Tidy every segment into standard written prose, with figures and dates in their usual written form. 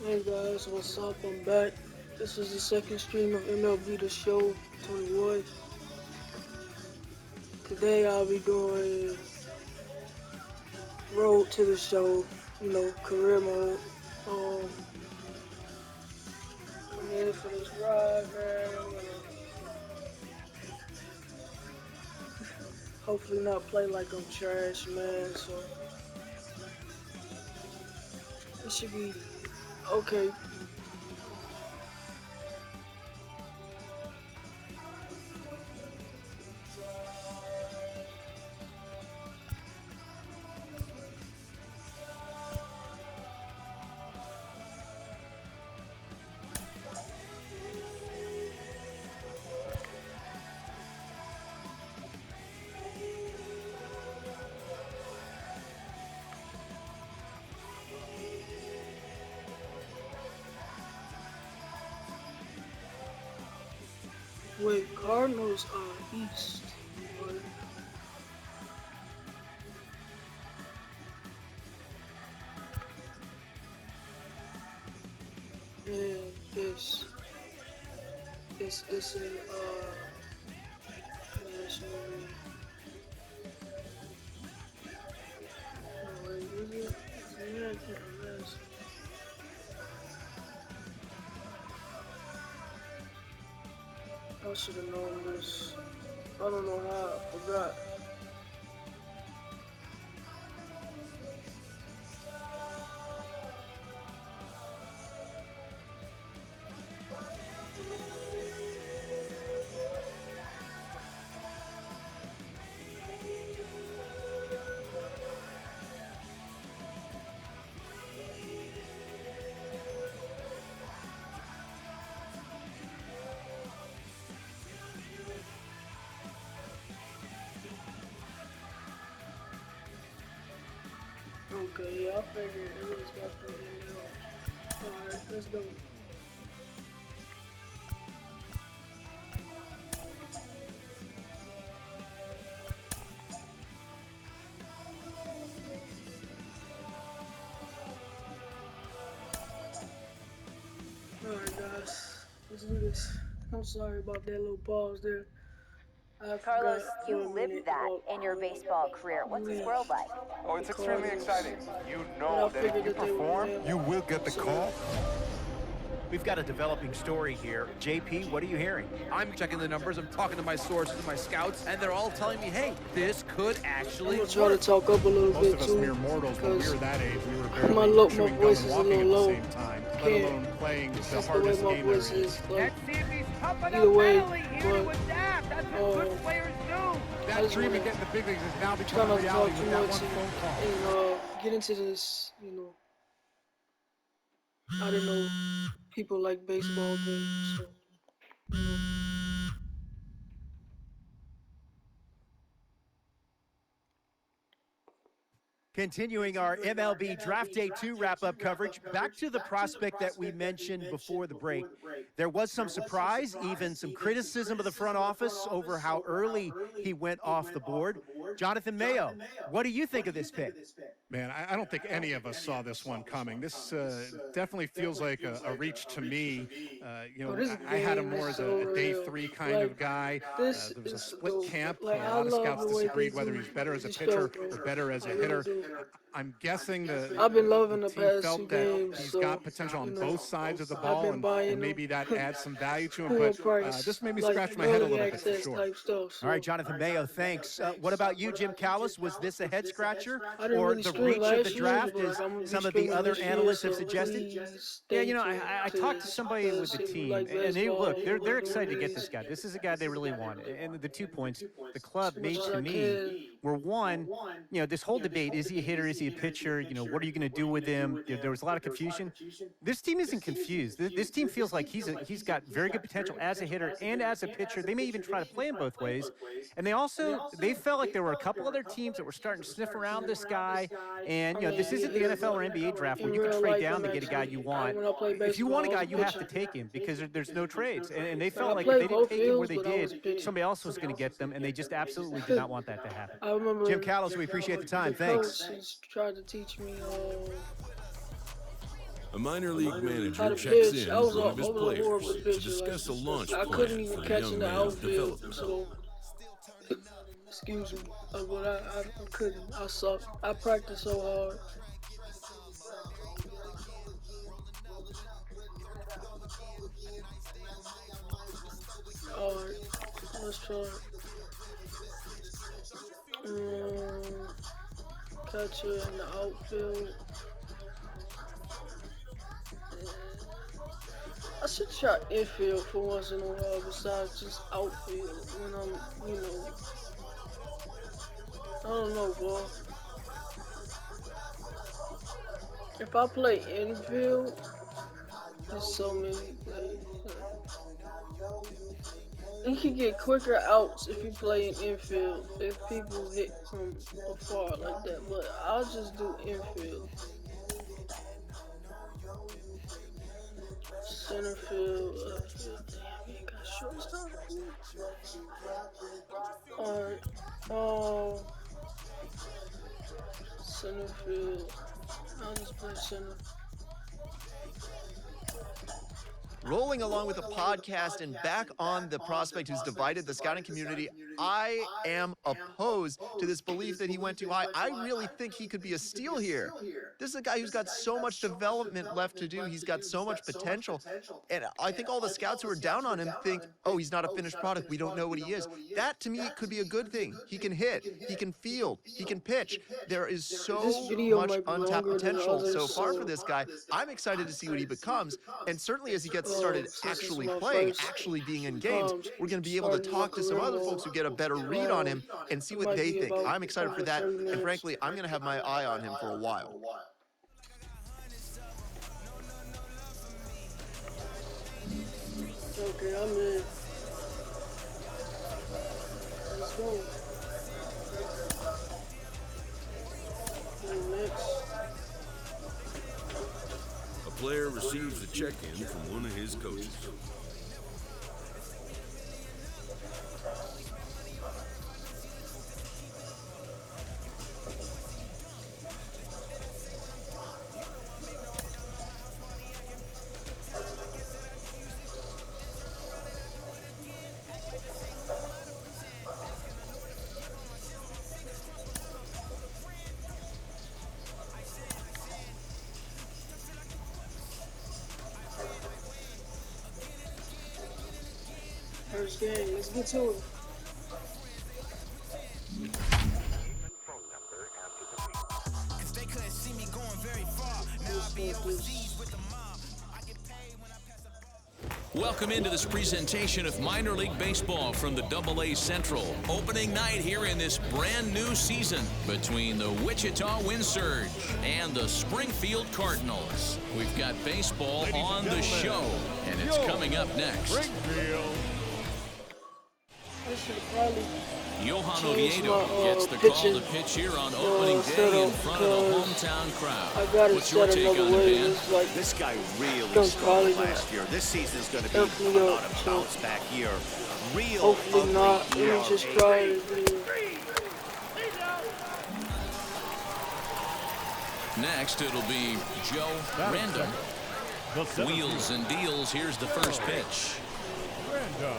Hey guys, what's up? I'm back. This is the second stream of MLB The Show 21. Today I'll be doing Road to the Show, career mode. Um, I'm here for this ride, man. I'm gonna hopefully not play like I'm trash, man. So it should be okay. Wait, Cardinals are East. But and it's in National League. No, wait, is it? It's American or National? I should have known this. I don't know how I forgot. Okay, yeah, I figured it was got the Alright, let's go. Alright, guys, let's do this. I'm sorry about that little pause there. I Carlos, forgot for you a lived minute that about in your baseball career. What's this yeah, world like? Oh, the it's extremely Cardinals. exciting. You But I know that if figured you that they would perform, win. you will get the So, call. We've got a developing story here. JP, what are you hearing? I'm checking the numbers, I'm talking to my sources and my scouts, and they're all telling me, hey, this could I'm actually gonna try to work. talk up a little Most bit of us too, mere mortals, when we because were that age, we were my barely my chewing gum voice and is a walking little at the low. same time, let Can't. alone playing It's the just the way hardest my game there voice is. is. Like, Let's see if he's tough either enough way, mentally here to but adapt. That's what good players do. I That just dream wanna of getting the big leagues is now try becoming not to talk reality too with that much one phone call. and get into this. I didn't know people like baseball games, so you know. Continuing our MLB Draft Day 2 wrap-up coverage, back to the prospect that we mentioned before the break. There was some surprise, even some criticism of the front office over how early he went off the board. Jonathan Mayo, what do you think of this pick? Man, I don't think any of us saw this one coming. This definitely feels like a reach to me. Oh, this I had him game more is as so a day real. three kind Like, of guy. this There was a is split dope. camp. Like, A I lot of love scouts the way they disagreed whether do he's better as a this show, pitcher bro. or better as I a really hitter. do. I'm guessing I've been the loving the team past two felt that games, he's so got potential on both sides of the I've ball, been and buying them maybe that adds some value to him. full But price, this made me like scratch my head a early little bit for access sure. type stuff. All right, So Jonathan Mayo, thanks. What about you, Jim Callis? Was this a head-scratcher I didn't or really the stream reach of the last year, draft, but like as I'm gonna be some of the streaming other this year. analysts have So suggested? please Yeah, stay I tuned talked to somebody with the if you team, like and they baseball. look, I'm they're doing excited to get these this guy. This is a guy they really want. And the 2 points the as club much made as to I me can. were one, this whole debate, is he a hitter, is he a pitcher? What are you going to do with him? There was a lot of confusion. This team isn't confused. This team feels like he's got very good potential as a hitter and as a pitcher. They may even try to play him both ways. And they felt like there were a couple other teams that were starting to sniff around this guy. And I mean, this isn't the NFL or NBA draft where in you can real trade life, down I'm to get a guy actually you want. when I play If you want baseball, a I was guy, a you have pitcher. to take him because there's no trades. And they Like felt I like if they played didn't both take him where fields, they but I was did, a pitcher. somebody else was going to get them, and they just absolutely did not want that to happen. I remember Jim Callis, we appreciate the the time. Thanks. coach has tried to teach me A minor league how manager to checks pitch. in I was with a, one of his I was a players horrible to pitcher. discuss a launch I plan couldn't even for the catch in young the man's outfield. development. So, excuse me, but I couldn't. I sucked. I practiced so hard. Alright, let's try. Catcher in the outfield. I should try infield for once in a while besides just outfield when I don't know, boy. If I play infield, there's so many plays. You can get quicker outs if you play in infield, if people hit from afar like that, but I'll just do infield. Center field, left field. Damn, you ain't got shortstop. Alright. Center field. I'll just play center. Rolling along with a podcast and back on the prospect who's divided the scouting community, I am opposed to this belief that he went too high. I really think he could be a steal here. This is a guy who's got so much development left to do. He's got so much potential. And I think all the scouts who are down on him think, oh, he's not a finished product. We don't know what he is. That, to me, could be a good thing. He can hit. He can field. He can pitch. There is so much untapped potential so far for this guy. I'm excited to see what he becomes. And certainly as he gets started actually playing, actually being in games, we're going to be able to talk to some other folks who get a better read on him and see what they think. I'm excited for that. And frankly, I'm going to have my eye on him for a while. Okay, I'm in. Let's go. Next. A player receives a check-in from one of his coaches. First game, let's get to it. Welcome into this presentation of minor league baseball from the AA Central. Opening night here in this brand new season between the Wichita Wind Surge and the Springfield Cardinals. We've got baseball on the show, and it's coming up next. I should probably Johan Oviedo gets the call to pitch here on opening day in front of the hometown crowd. I got it What's your set take another on it, way. Ben? It's like This guy really Don't struggled probably last year. This season is going to be Definitely about don't. a bounce back year. Real hopefully ugly not. Let me just ERA. try it again. Next, it'll be Joe Random. Wheels and deals. Here's the first pitch.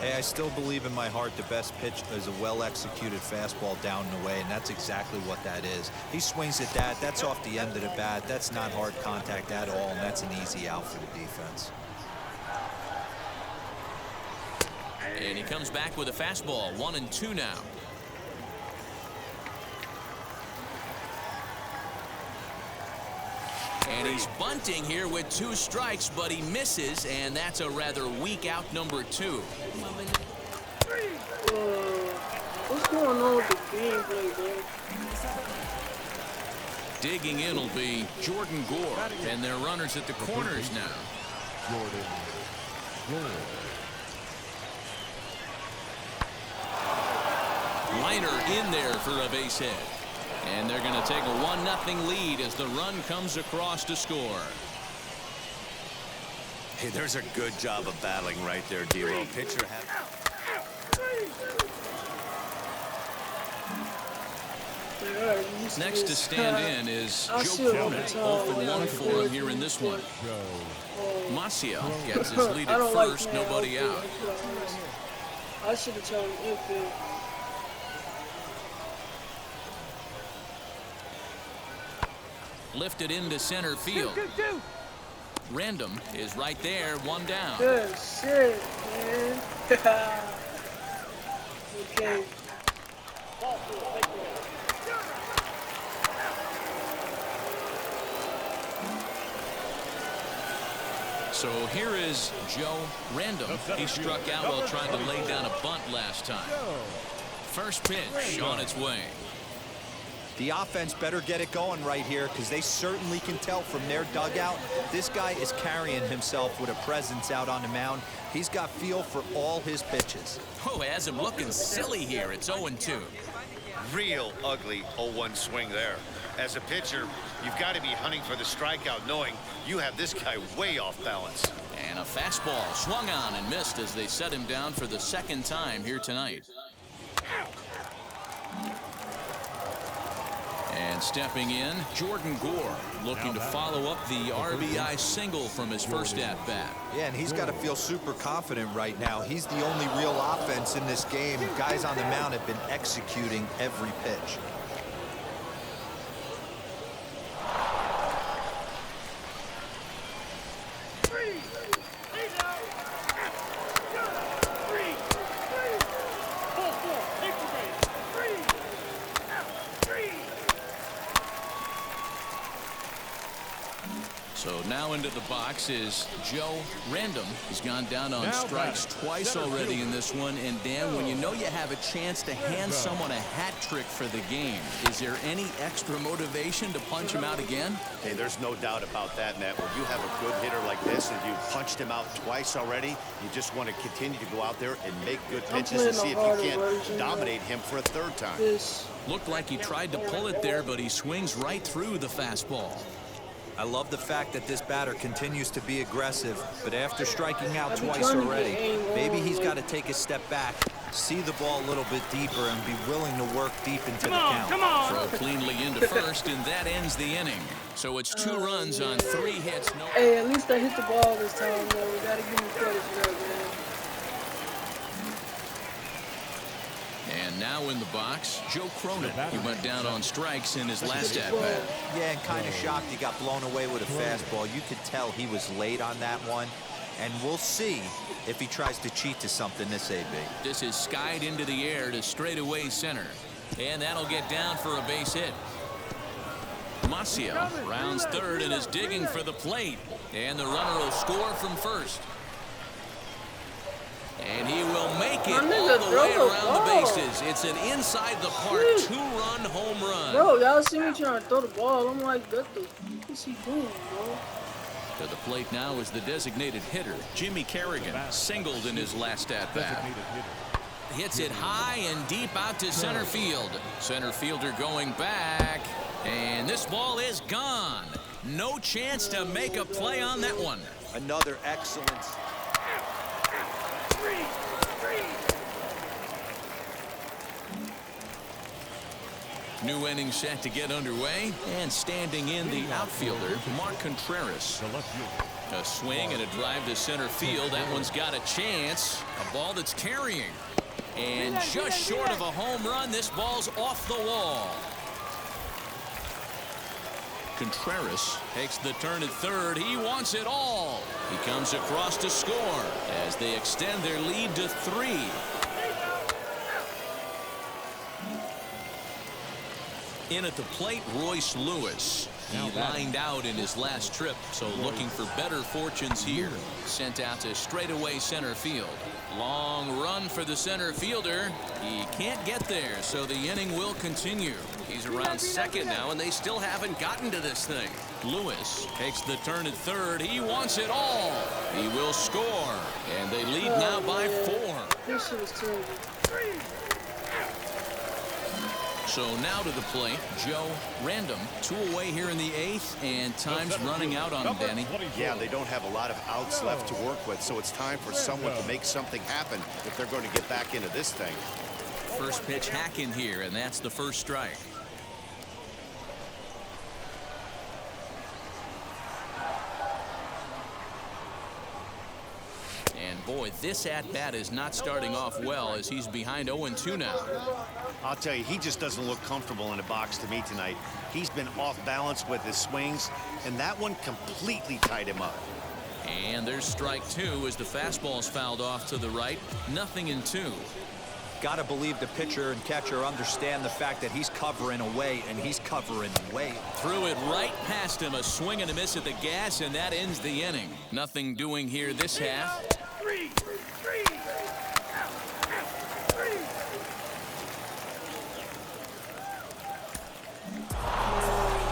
Hey, I still believe in my heart the best pitch is a well-executed fastball down and away, and that's exactly what that is. He swings at that. That's off the end of the bat. That's not hard contact at all, and that's an easy out for the defense. And he comes back with a fastball. 1-2 now. And he's bunting here with 2 strikes, but he misses, and that's a rather weak out number 2. What's going on with the gameplay, bro? Digging in will be Jordan Gore, and they're runners at the corners now. Liner in there for a base hit. And they're going to take a 1-0 lead as the run comes across to score. Hey, there's a good job of battling right there, D-Lo. Pitcher Next to stand in is I Joe still want Cronin, to 0 for tell 1 for him here in this one. Maciel gets his lead I at don't first, like nobody man, out. I should have told him infield. Lifted into center field. Random is right there, 1 down. Good shit, man. Okay. So here is Joe Random. He struck out while trying to lay down a bunt last time. First pitch on its way. The offense better get it going right here because they certainly can tell from their dugout this guy is carrying himself with a presence out on the mound. He's got feel for all his pitches. Oh, has him looking silly here. It's 0-2. Real ugly 0-1 swing there. As a pitcher, you've got to be hunting for the strikeout, knowing you have this guy way off balance. And a fastball swung on and missed as they set him down for the 2nd time here tonight. And stepping in, Jordan Gore, looking to follow up the RBI single from his first at-bat. Yeah, and he's got to feel super confident right now. He's the only real offense in this game. Guys on the mound have been executing every pitch. So now into the box is Joe Random. He's gone down on strikes twice already in this one. And Dan, when you know you have a chance to hand someone a hat trick for the game, is there any extra motivation to punch him out again? Hey, there's no doubt about that, Matt. When you have a good hitter like this and you punched him out twice already, you just want to continue to go out there and make good pitches and see if you can't dominate him for a 3rd time. Looked like he tried to pull it there, but he swings right through the fastball. I love the fact that this batter continues to be aggressive, but after striking out twice already, maybe he's got to take a step back, see the ball a little bit deeper, and be willing to work deep into the count. Throw cleanly into first, and that ends the inning. So it's 2 runs on 3 hits. No. Hey, at least I hit the ball this time, though. We gotta give him credit for that, man. And now in the box, Joe Cronin. He went down on strikes in his last at-bat. Yeah, and kind of shocked he got blown away with a fastball. You could tell he was late on that one. And we'll see if he tries to cheat to something this AB. This is skied into the air to straightaway center. And that'll get down for a base hit. Maciel rounds 3rd and is digging for the plate. And the runner will score from first. And he will make it all the way around the bases. It's an inside the park 2-run home run. Bro, y'all see me trying to throw the ball. I'm like, what the fuck is he doing, bro? To the plate now is the designated hitter, Jimmy Kerrigan, singled in his last at-bat. Hits it high and deep out to center field. Center fielder going back. And this ball is gone. No chance to make a play on that one. Another excellent. New inning set to get underway, and standing in the outfielder, Mark Contreras. A swing and a drive to center field. That one's got a chance. A ball that's carrying. And just short of a home run, this ball's off the wall. Contreras takes the turn at 3rd. He wants it all. He comes across to score as they extend their lead to 3. In at the plate, Royce Lewis. He lined out in his last trip, so looking for better fortunes here. Sent out to straightaway center field. Long run for the center fielder. He can't get there, so the inning will continue. He's around 2nd now, and they still haven't gotten to this thing. Lewis takes the turn at 3rd. He wants it all. He will score, and they lead now by 4. This shit is terrible. So now to the plate, Joe Random. 2 away here in the 8th, and time's running out on him, Danny. Yeah, they don't have a lot of outs left to work with, so it's time for someone to make something happen if they're going to get back into this thing. First pitch hack in here, and that's the first strike. boy, this at-bat is not starting off well as he's behind 0-2 now. I'll tell you, he just doesn't look comfortable in the box to me tonight. He's been off balance with his swings, and that one completely tied him up. And there's strike 2 as the fastball's fouled off to the right. 0-2. Got to believe the pitcher and catcher understand the fact that he's covering away, and he's covering way. Threw it right past him, a swing and a miss at the gas, and that ends the inning. Nothing doing here this half.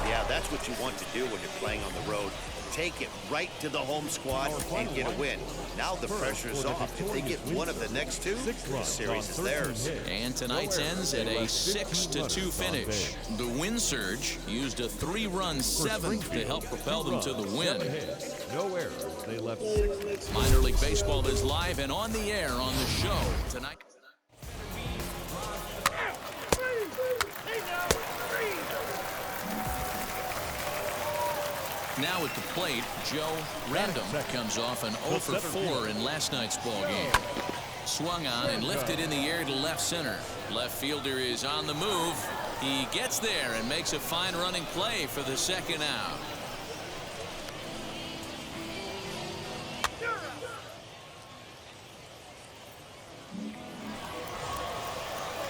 Yeah, that's what you want to do when you're playing on the road. Take it right to the home squad and get a win. Now the pressure is off. If they get one of the next two, the series is theirs. And tonight's ends at a 6-2 finish. The Wind Surge used a 3-run seventh to help propel them to the win. No errors. They left. Minor League Baseball is live and on the air on the show tonight. Now at the plate, Joe Random comes off an 0 for 4 in last night's ball game. Swung on and lifted in the air to left center. Left fielder is on the move. He gets there and makes a fine running play for the second out.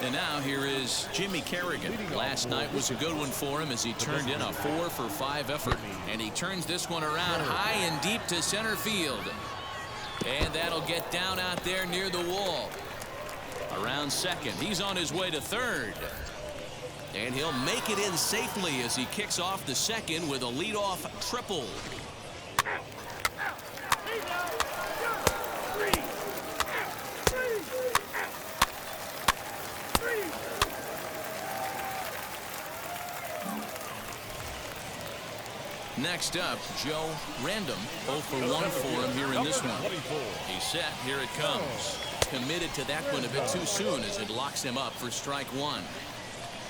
And now here is Jimmy Kerrigan. Last night was a good one for him as he turned in a 4 for 5 effort. And he turns this one around high and deep to center field. And that'll get down out there near the wall. Around second. He's on his way to third. And he'll make it in safely as he kicks off the second with a leadoff triple. Next up, Joe Random. 0 for 1 for him here in this one. He's set. Here it comes. Committed to that one a bit too soon as it locks him up for strike 1.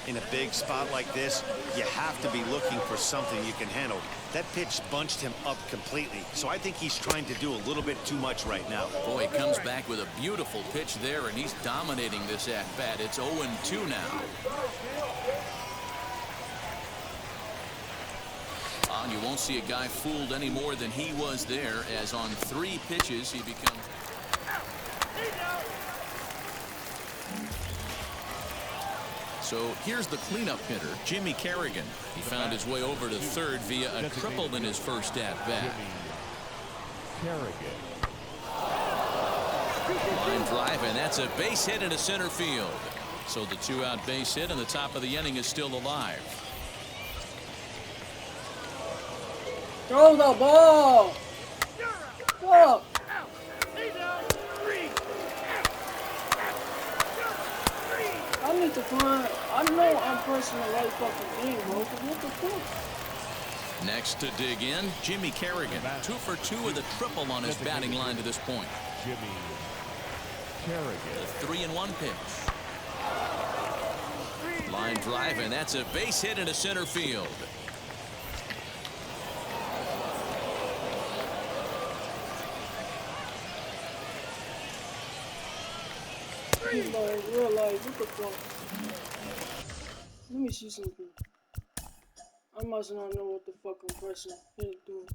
In a big spot like this, you have to be looking for something you can handle. That pitch bunched him up completely, so I think he's trying to do a little bit too much right now. Boy, he comes back with a beautiful pitch there, and he's dominating this at-bat. It's 0-2 now. And you won't see a guy fooled any more than he was there, as on 3 pitches he becomes... So here's the cleanup hitter, Jimmy Kerrigan. He found his way over to third via a triple in his first at-bat. Line drive, and that's a base hit into center field. So the 2-out base hit, and the top of the inning is still alive. Throw the ball! Fuck! I need to find... I know I'm pressing the right fucking thing, bro, but what the fuck? Next to dig in, Jimmy Kerrigan. 2 for 2 with a triple on his batting line to this point. Jimmy Kerrigan. The 3-1 pitch. Line drive, and that's a base hit into center field. Realize what the fuck? Let me see something. I must not know what the fuck I'm pressing. Here, doing.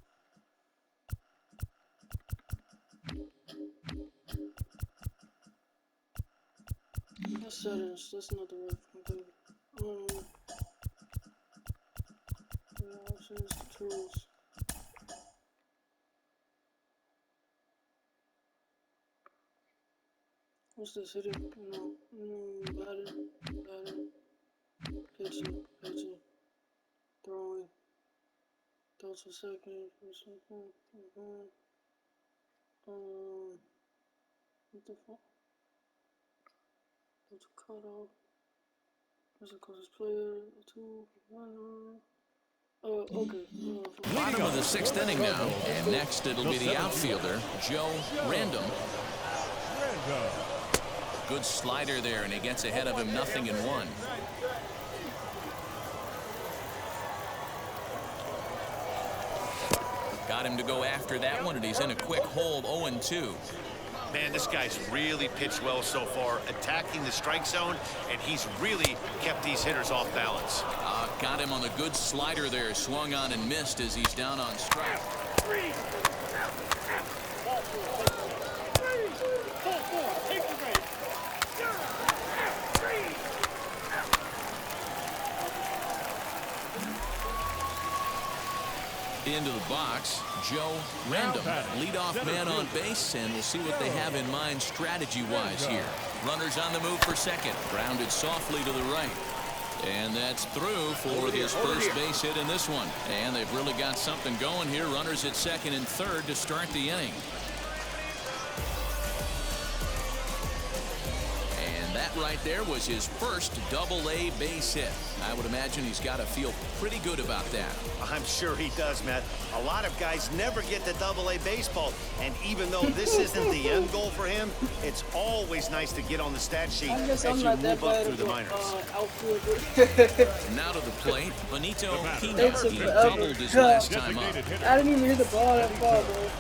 That's settings. That's not the right fucking thing. Yeah, options, controls. What's this hitting? No. Batting. Pitching. Throwing. Thoughts for second. What the fuck? That's a cutoff. What's the closest player? 2, 1. Okay. Bottom of the 6th inning now, and next it'll be the outfielder, Joe Random. Good slider there, and he gets ahead of him 0-1. Got him to go after that one, and he's in a quick hole, 0-2. Man, this guy's really pitched well so far, attacking the strike zone, and he's really kept these hitters off balance. Got him on the good slider there. Swung on and missed as he's down on strike. Into the box, Joe Random, leadoff man on base, and we'll see what they have in mind strategy-wise here. Runners on the move for second, grounded softly to the right. And that's through for his first base hit in this one. And they've really got something going here. Runners at second and third to start the inning. That right there was his first double-A base hit. I would imagine he's got to feel pretty good about that. I'm sure he does, Matt. A lot of guys never get to double-A baseball, and even though this isn't the end goal for him, it's always nice to get on the stat sheet as you move up through the minors. Now to the plate, Benito Pina. He doubled his last time up. I didn't even hear the ball that far, bro.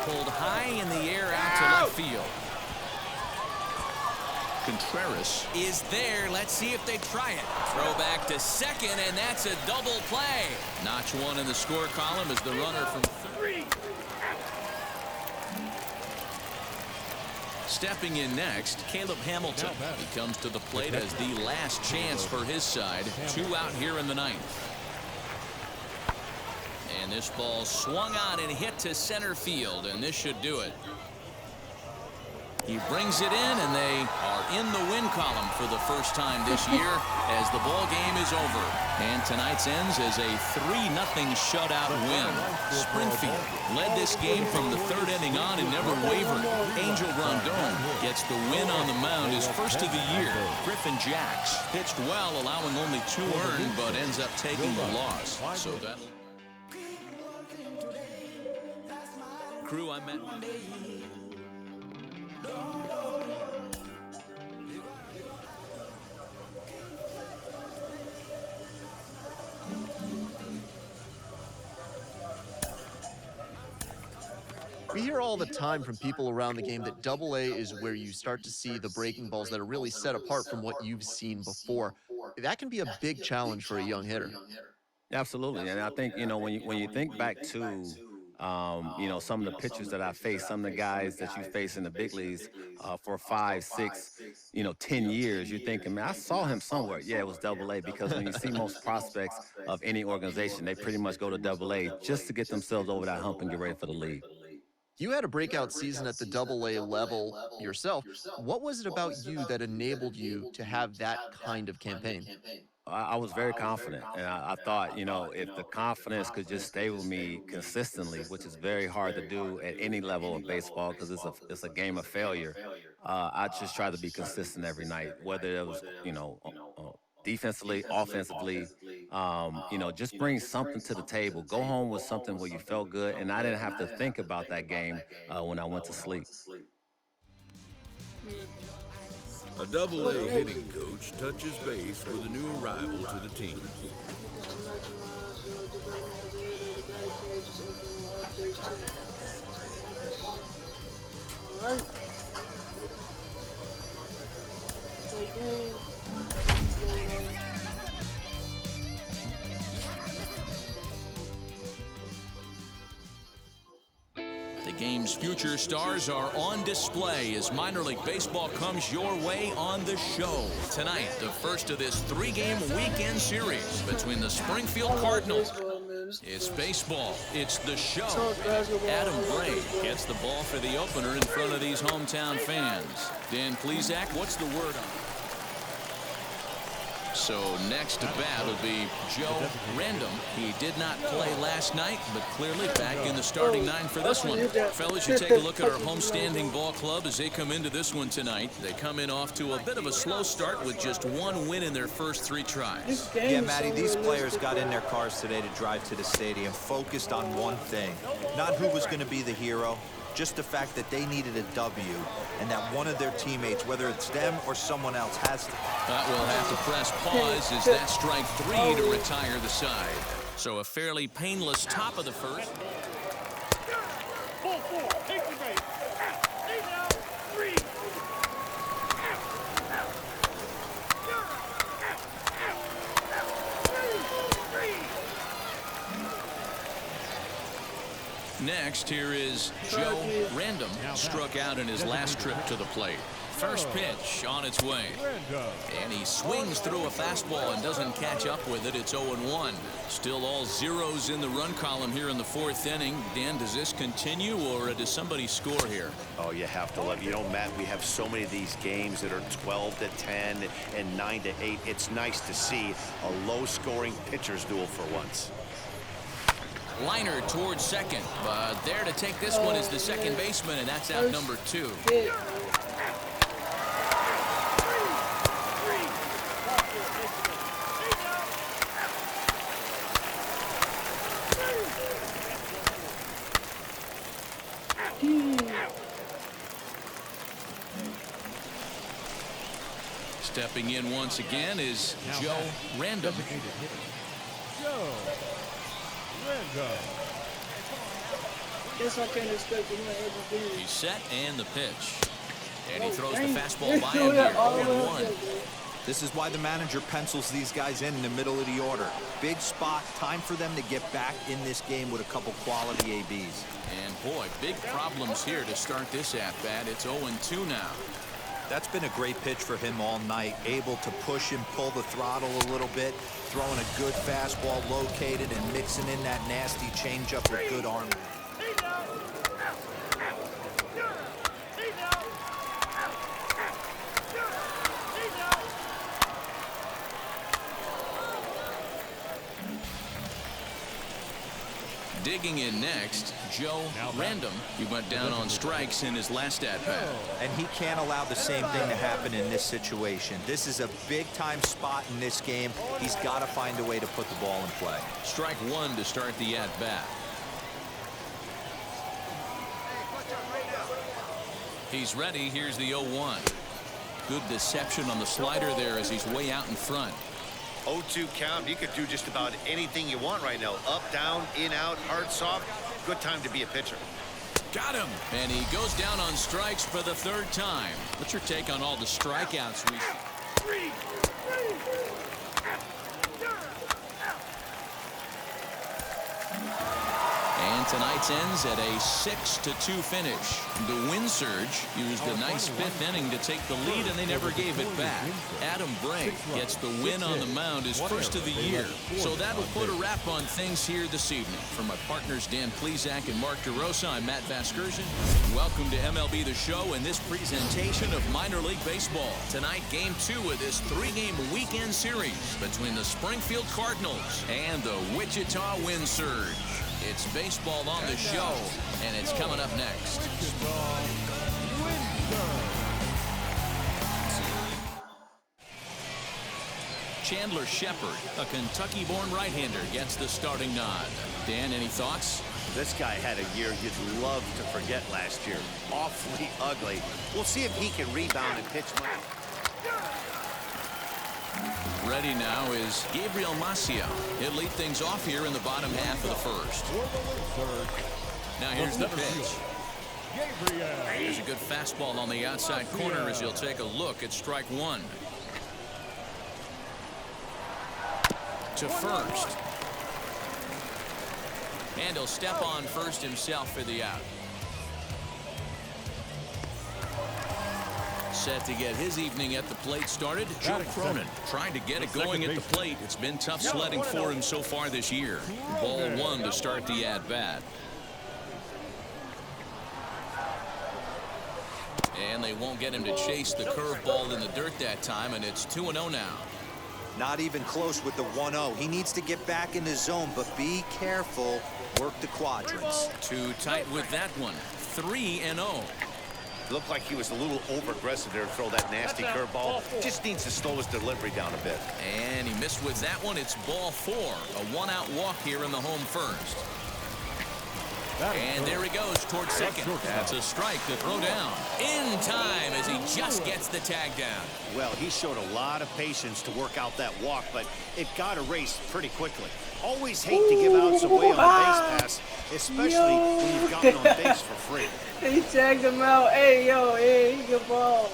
Pulled high in the air out to left field. Contreras is there. Let's see if they try it. Throw back to second, and that's a double play. Notch one in the score column as the runner from third. Stepping in next, Caleb Hamilton. He comes to the plate as the last chance for his side. 2 out here in the ninth. And this ball swung on and hit to center field, and this should do it. He brings it in, and they are in the win column for the first time this year as the ball game is over. And tonight's ends as a 3-0 shutout win. Springfield led this game from the third inning on and never wavered. Angel Rondon gets the win on the mound, his first of the year. Griffin Jacks pitched well, allowing only 2 earned, but ends up taking the loss. So that crew I met. We hear all the time from people around the game that Double-A is where you start to see the breaking balls that are really set apart from what you've seen before. That can be a big challenge for a young hitter. Absolutely, and I think, you know, when you think back to you know, some of the pitchers that I faced, some of the guys that you face in the big leagues for 5, 6, 10 years, you're thinking, man, I saw him somewhere. Yeah, it was Double-A, because when you see most prospects of any organization, they pretty much go to Double-A just to get themselves over that hump and get ready for the league. You had a breakout season at the Double-A level yourself. What was it about you that enabled you to have that kind of campaign? I was very confident, and I thought, you know, if the confidence could just stay with me consistently, which is very hard to do at any level of baseball because it's a game of failure, I just try to be consistent every night, whether it was, you know, defensively, offensively, you know, just bring something to the table. Go home with something where you felt good, and I didn't have to think about that game when I went to sleep. A Double-A hitting coach touches base with a new arrival to the team. The game's future stars are on display as minor league baseball comes your way on the show. Tonight, the first of this 3-game weekend series between the Springfield Cardinals. It's baseball. It's the show. Adam Bray gets the ball for the opener in front of these hometown fans. Dan Plesac, what's the word on it? So next to bat will be Joe Random. He did not play last night, but clearly back in the starting 9 for this one. Fellas, you take a look at our homestanding ball club as they come into this one tonight. They come in off to a bit of a slow start with just 1 win in their first 3 tries. Yeah, Matty, these players got in their cars today to drive to the stadium, focused on one thing. Not who was going to be the hero, just the fact that they needed a W and that one of their teammates, whether it's them or someone else, has to. That will have to press pause as that strike 3 to retire the side. So a fairly painless top of the first. Ball 4, take the base. Stay down, 3. Next, here is Joe Random, struck out in his last trip to the plate. First pitch on its way. And he swings through a fastball and doesn't catch up with it. It's 0-1. Still all zeros in the run column here in the 4th inning. Dan, does this continue or does somebody score here? Oh, you have to love it. You know, Matt, we have so many of these games that are 12-10 and 9-8. It's nice to see a low-scoring pitcher's duel for once. Liner towards second, but there to take this one is the second baseman, and that's out number 2. Stepping in once again is Joe Random. Guess I can't expect to win every game. He's set and the pitch. And he throws the fastball by him here, 0-1. This is why the manager pencils these guys in the middle of the order. Big spot, time for them to get back in this game with a couple quality ABs. And boy, big problems here to start this at-bat. It's 0-2 now. That's been a great pitch for him all night, able to push and pull the throttle a little bit, throwing a good fastball located and mixing in that nasty changeup with good arm. Digging in next, Joe Random. He went down on strikes in his last at-bat. And he can't allow the same thing to happen in this situation. This is a big-time spot in this game. He's got to find a way to put the ball in play. Strike 1 to start the at-bat. He's ready. Here's the 0-1. Good deception on the slider there as he's way out in front. 0-2 count. You could do just about anything you want right now. Up, down, in, out, hard, soft. Good time to be a pitcher. Got him. And he goes down on strikes for the 3rd time. What's your take on all the strikeouts we see? And tonight's ends at a 6-2 finish. The Wind Surge used a nice 5th inning to take the lead, and they never gave it back. Adam Brake gets the win on the mound, his first of the year. So that'll put a wrap on things here this evening. For my partners Dan Plesac and Mark DeRosa, I'm Matt Vasgersian. Welcome to MLB The Show and this presentation of minor league baseball. Tonight, Game 2 of this 3-game weekend series between the Springfield Cardinals and the Wichita Wind Surge. It's baseball on the show, and it's coming up next. Chandler Shepard, a Kentucky-born right-hander, gets the starting nod. Dan, any thoughts? This guy had a year you'd love to forget last year. Awfully ugly. We'll see if he can rebound and pitch much. Ready now is Gabriel Maciel. He'll lead things off here in the bottom half of the first. Now here's the pitch. There's a good fastball on the outside corner as he'll take a look at strike 1. To first. And he'll step on first himself for the out. Set to get his evening at the plate started, Joe Cronin trying to get it going at the plate. It's been tough sledding for him so far this year. Ball 1 to start the at-bat. And they won't get him to chase the curveball in the dirt that time, and it's 2-0 now. Not even close with the 1-0. He needs to get back in the zone, but be careful. Work the quadrants. Too tight with that one. 3-0. Looked like he was a little over-aggressive there to throw that nasty curveball. Just needs to slow his delivery down a bit. And he missed with that one. It's ball 4. A 1-out walk here in the home first. And there he goes towards second. That's a strike to throw down. In time as he just gets the tag down. Well, he showed a lot of patience to work out that walk, but it got erased pretty quickly. Always hate to give out some way on a base pass, especially when you've gotten on base for free. He tagged him out. Hey, yo, hey, good ball.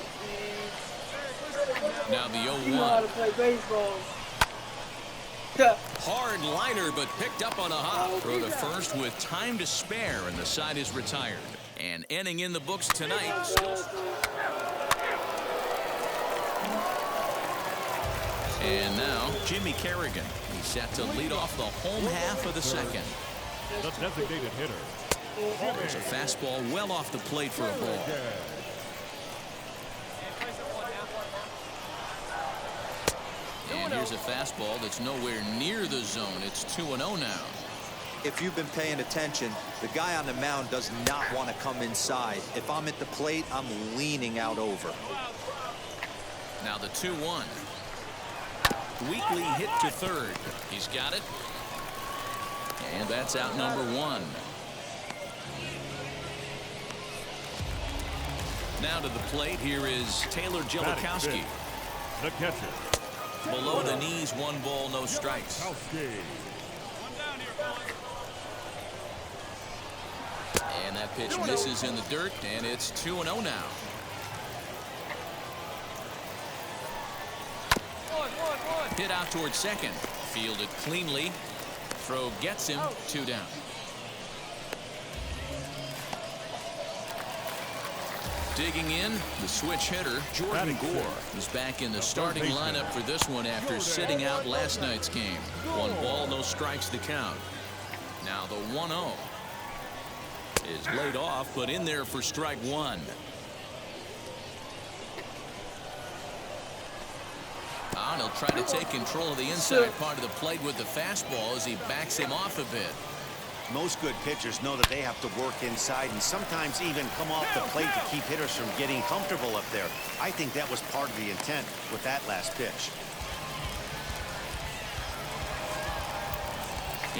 Now the 0-1. You know how to play baseball. Hard liner, but picked up on a hop. Throw to first with time to spare, and the side is retired. And inning in the books tonight. And now, Jimmy Kerrigan. He's set to lead off the home half of the second. The designated hitter. There's a fastball well off the plate for a ball. And here's a fastball that's nowhere near the zone. It's 2-0 now. If you've been paying attention, the guy on the mound does not want to come inside. If I'm at the plate, I'm leaning out over. Now the 2-1. Weekly hit to third. He's got it. And that's out number 1. Now to the plate, here is Taylor Jellikowski. The catcher. Below the knees, 1 ball, no strikes. And that pitch misses in the dirt, and it's 2-0 now. Hit out towards second. Fielded cleanly. Throw gets him. 2 down. Digging in, the switch hitter, Jordan Gore. He's back in the starting lineup for this one after sitting out last night's game. 1 ball, no strikes to count. Now the 1-0 is laid off, but in there for strike 1. And he'll try to take control of the inside part of the plate with the fastball as he backs him off a bit. Most good pitchers know that they have to work inside and sometimes even come off the plate to keep hitters from getting comfortable up there. I think that was part of the intent with that last pitch.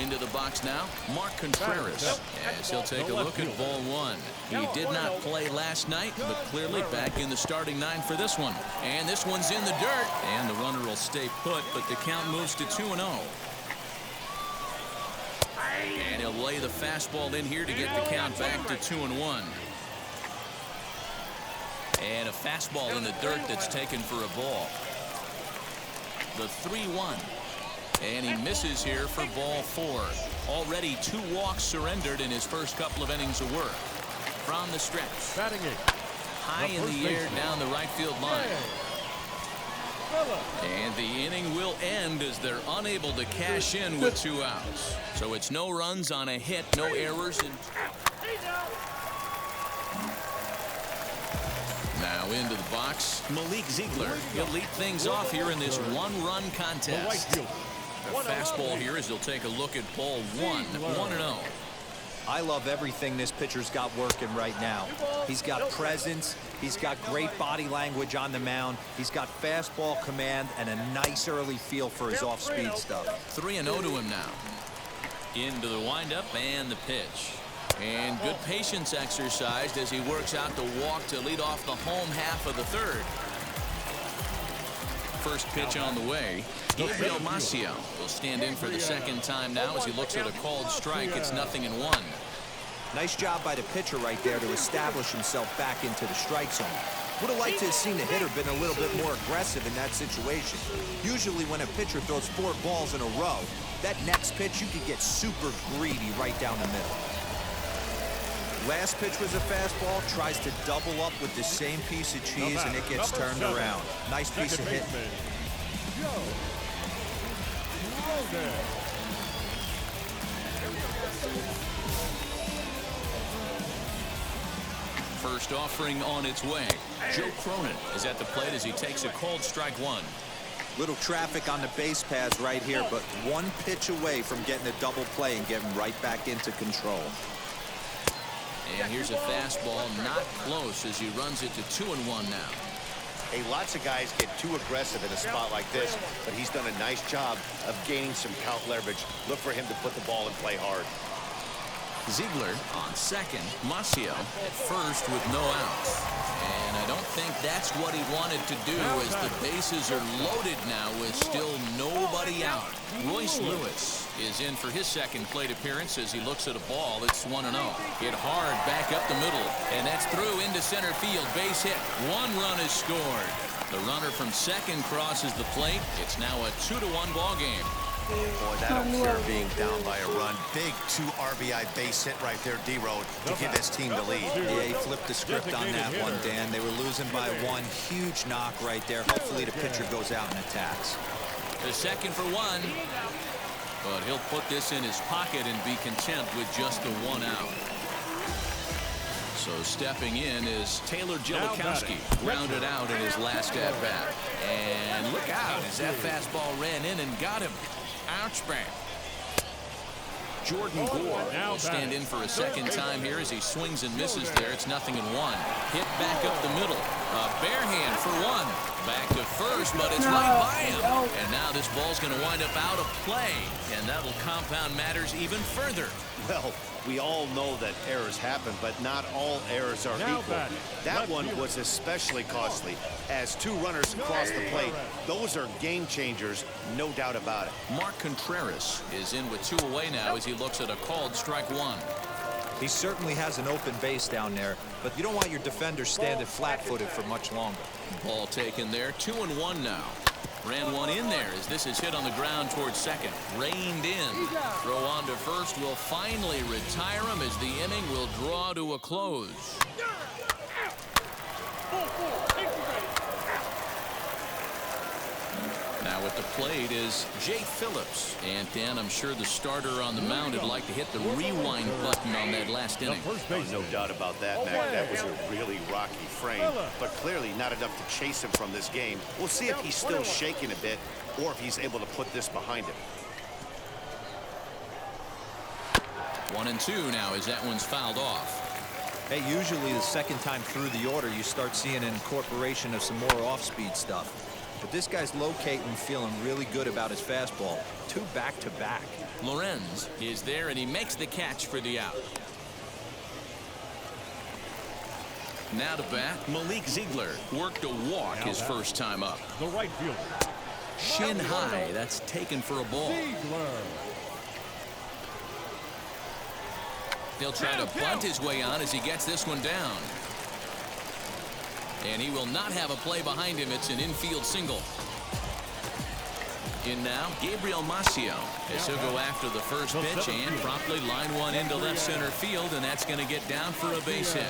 Into the box now, Mark Contreras, as he'll take a look at ball 1. He did not play last night, but clearly back in the starting 9 for this one. And this one's in the dirt, and the runner will stay put, but the count moves to 2-0. And he'll lay the fastball in here to get the count back to 2-1. And a fastball in the dirt that's taken for a ball. The 3-1. And he misses here for ball 4. Already 2 walks surrendered in his first couple of innings of work. From the stretch. High in the air down the right field line. And the inning will end as they're unable to cash in with 2 outs. So it's no runs on a hit, no errors. Now into the box, Malik Ziegler. He'll lead things off here in this 1-run contest. A fastball here as he'll take a look at ball 1, 1-0. I love everything this pitcher's got working right now. He's got presence. He's got great body language on the mound. He's got fastball command and a nice early feel for his off-speed stuff. 3-0 to him now. Into the windup and the pitch. And good patience exercised as he works out the walk to lead off the home half of the third. First pitch on the way. Gabriel Maciel will stand in for the second time now as he looks at a called strike. It's 0-1. Nice job by the pitcher right there to establish himself back into the strike zone. Would have liked to have seen the hitter been a little bit more aggressive in that situation. Usually when a pitcher throws 4 balls in a row, that next pitch you could get super greedy right down the middle. Last pitch was a fastball, tries to double up with the same piece of cheese, and it gets turned around. Nice piece of hit. First offering on its way. Joe Cronin is at the plate as he takes a called strike 1. Little traffic on the base paths right here, but 1 pitch away from getting a double play and getting right back into control. And here's a fastball, not close as he runs it to 2-1 now. Hey, lots of guys get too aggressive in a spot like this, but he's done a nice job of gaining some count leverage. Look for him to put the ball in play hard. Ziegler on second. Masio at first with no outs. And I don't think that's what he wanted to do, as the bases are loaded now with still nobody out. Royce Lewis is in for his second plate appearance as he looks at a ball that's 1-0. Hit hard back up the middle, and that's through into center field. Base hit. 1 run is scored. The runner from second crosses the plate. It's now a 2-1 ball game. Boy, that upset being down by a run. Big 2 RBI base hit right there, D-Road, to give his team the lead. Yeah, he flipped the script on that one, Dan. They were losing by 1. Huge knock right there. Hopefully the pitcher goes out and attacks. The second for 1. But he'll put this in his pocket and be content with just the 1 out. So stepping in is Taylor Jellikowski, grounded out in his last at-bat. And look out as that fastball ran in and got him. Ouch bang. Jordan Gore will stand in for a second time here as he swings and misses there. It's 0-1. Hit back up the middle. A bare hand for 1. Back to first, but it's right by him. And now this ball's going to wind up out of play, and that'll compound matters even further. Well, we all know that errors happen, but not all errors are equal. That one was especially costly, as 2 runners cross the plate. Those are game changers, no doubt about it. Mark Contreras is in with 2 away now as he looks at a called strike 1. He certainly has an open base down there, but you don't want your defender standing flat-footed for much longer. Ball taken there. 2-1 now. Ran one in there as this is hit on the ground towards second. Reined in. Throw on to first will finally retire him as the inning will draw to a close. Now at the plate is Jay Phillips. And Dan, I'm sure the starter on the mound would like to hit the rewind button on that last inning. No doubt about that, Mac. That was a really rocky frame, but clearly not enough to chase him from this game. We'll see if he's still shaking a bit or if he's able to put this behind him. 1-2 now as that one's fouled off. Hey, usually the second time through the order, you start seeing an incorporation of some more off-speed stuff. But this guy's locating, feeling really good about his fastball. 2 back-to-back. Lorenz is there, and he makes the catch for the out. Now to bat, Malik Ziegler worked a walk his first time up. The right fielder. Shin high, that's taken for a ball. He'll try to bunt his way on as he gets this one down. And he will not have a play behind him. It's an infield single. In now, Gabriel Masio as he'll go after the first pitch and promptly line one into left center field, and that's going to get down for a base hit.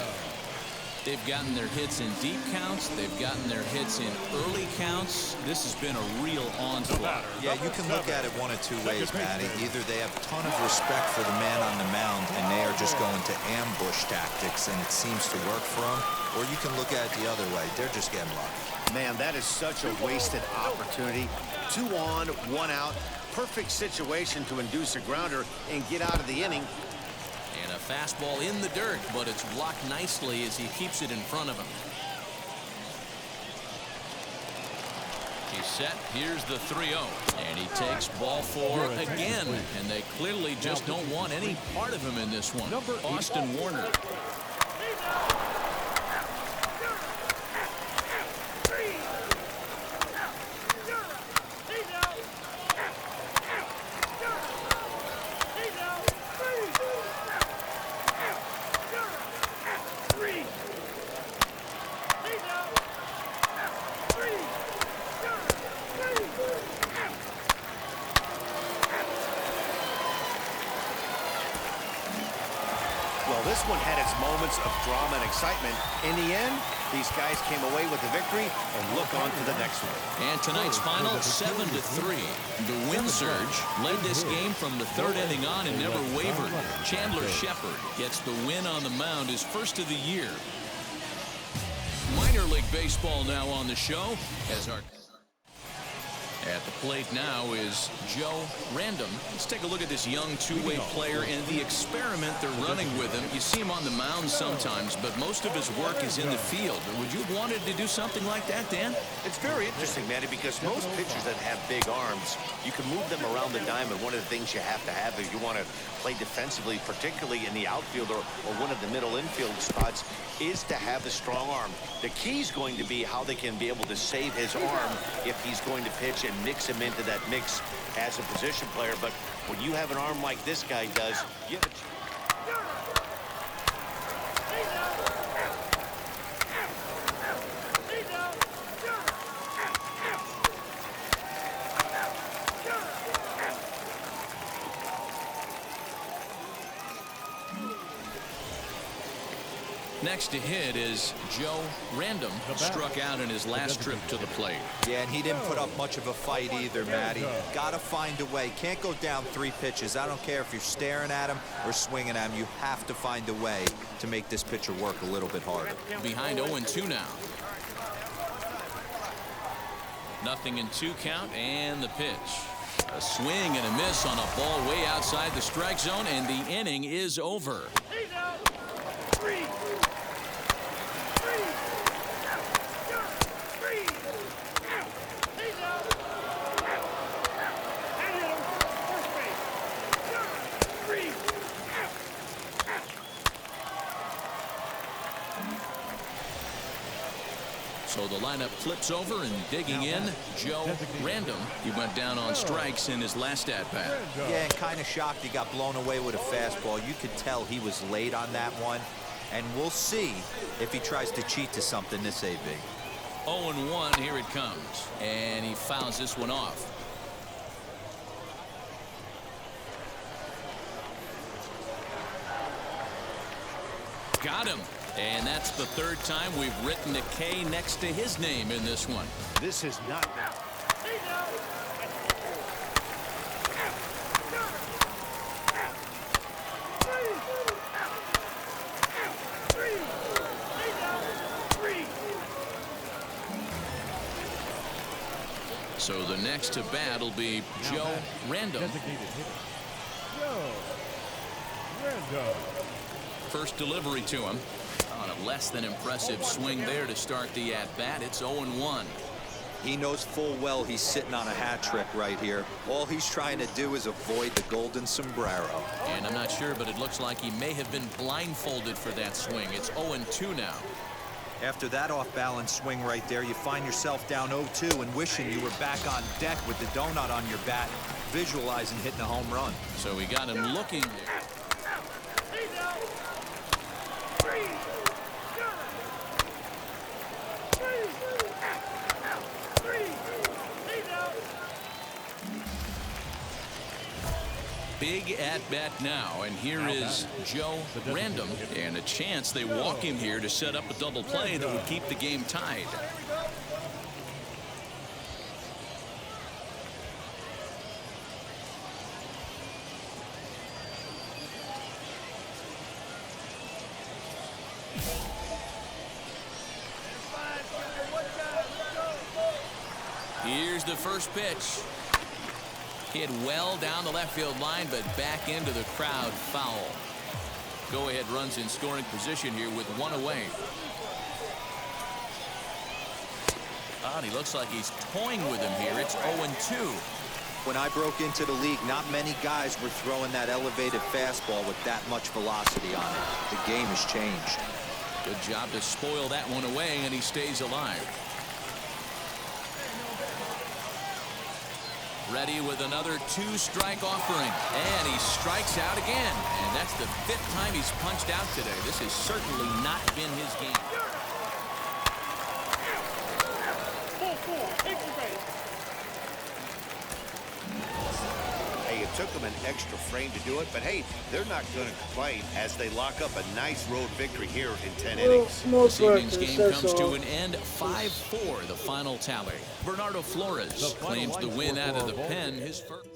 They've gotten their hits in deep counts. They've gotten their hits in early counts. This has been a real onslaught. Yeah, you can look at it one of 2 ways, Matty. Either they have a ton of respect for the man on the mound and they are just going to ambush tactics and it seems to work for them, or you can look at it the other way. They're just getting lucky. Man, that is such a wasted opportunity. 2 on, 1 out. Perfect situation to induce a grounder and get out of the inning. And a fastball in the dirt, but it's blocked nicely as he keeps it in front of him. He's set. Here's the 3-0. And he takes ball 4 again. And they clearly just don't want any part of him in this one. Austin Warner. This one had its moments of drama and excitement. In the end, these guys came away with the victory and look on to the next one. And tonight's final, 7-3. The Wind Surge led this game from the 3rd inning on and never wavered. Chandler Shepard gets the win on the mound, his first of the year. Minor League Baseball now on the show At the plate now is Joe Random. Let's take a look at this young two-way player and the experiment they're running with him. You see him on the mound sometimes, but most of his work is in the field. Would you have wanted to do something like that, Dan? It's very interesting, Manny, because most pitchers that have big arms, you can move them around the diamond. One of the things you have to have if you want to play defensively, particularly in the outfield or one of the middle infield spots, is to have a strong arm. The key is going to be how they can be able to save his arm if he's going to pitch and mix him into that mix as a position player. But when you have an arm like this guy does, you have a Next to hit is Joe Random, struck out in his last trip to the plate. Yeah, and he didn't put up much of a fight either, Matty. Got to find a way. Can't go down 3 pitches. I don't care if you're staring at him or swinging at him. You have to find a way to make this pitcher work a little bit harder. Behind 0-2 now. 0-2 count, and the pitch. A swing and a miss on a ball way outside the strike zone, and the inning is over. So the lineup flips over, and digging in, Joe Random. He went down on strikes in his last at-bat. Yeah, and kind of shocked he got blown away with a fastball. You could tell he was late on that one, and we'll see if he tries to cheat to something this AB. 0-1, here it comes, and he fouls this one off. Got him. And that's the 3rd time we've written a K next to his name in this one. This is not now. So the next to bat will be Joe Random. First delivery to him. On a less than impressive swing there to start the at-bat. It's 0-1. He knows full well he's sitting on a hat trick right here. All he's trying to do is avoid the golden sombrero. And I'm not sure, but it looks like he may have been blindfolded for that swing. It's 0-2 now. After that off-balance swing right there, you find yourself down 0-2 and wishing you were back on deck with the donut on your bat, visualizing hitting a home run. So we got him looking there. Big at-bat now, and here is Joe Random, and a chance they walk him here to set up a double play that would keep the game tied. Here's the first pitch. Hit well down the left field line, but back into the crowd, foul. Go-ahead runs in scoring position here with 1 away. And he looks like he's toying with him here. It's 0-2. When I broke into the league, not many guys were throwing that elevated fastball with that much velocity on it. The game has changed. Good job to spoil that one away, and he stays alive. Ready with another 2-strike offering, and he strikes out again, and that's the 5th time he's punched out today. This has certainly not been his game. Hey, it took them an extra frame to do it, but hey, they're not going to complain as they lock up a nice road victory here in 10 innings. This evening's game comes to an end, 5-4, the final tally. Bernardo Flores claims the win out of the pen, his first.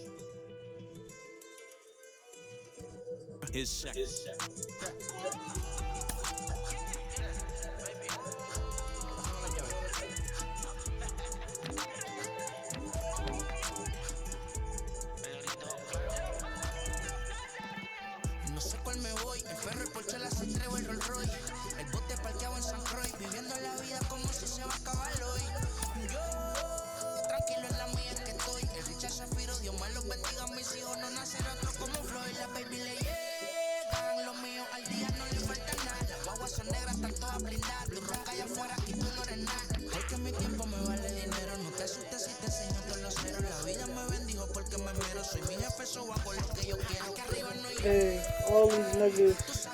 His second. Hey, all these niggas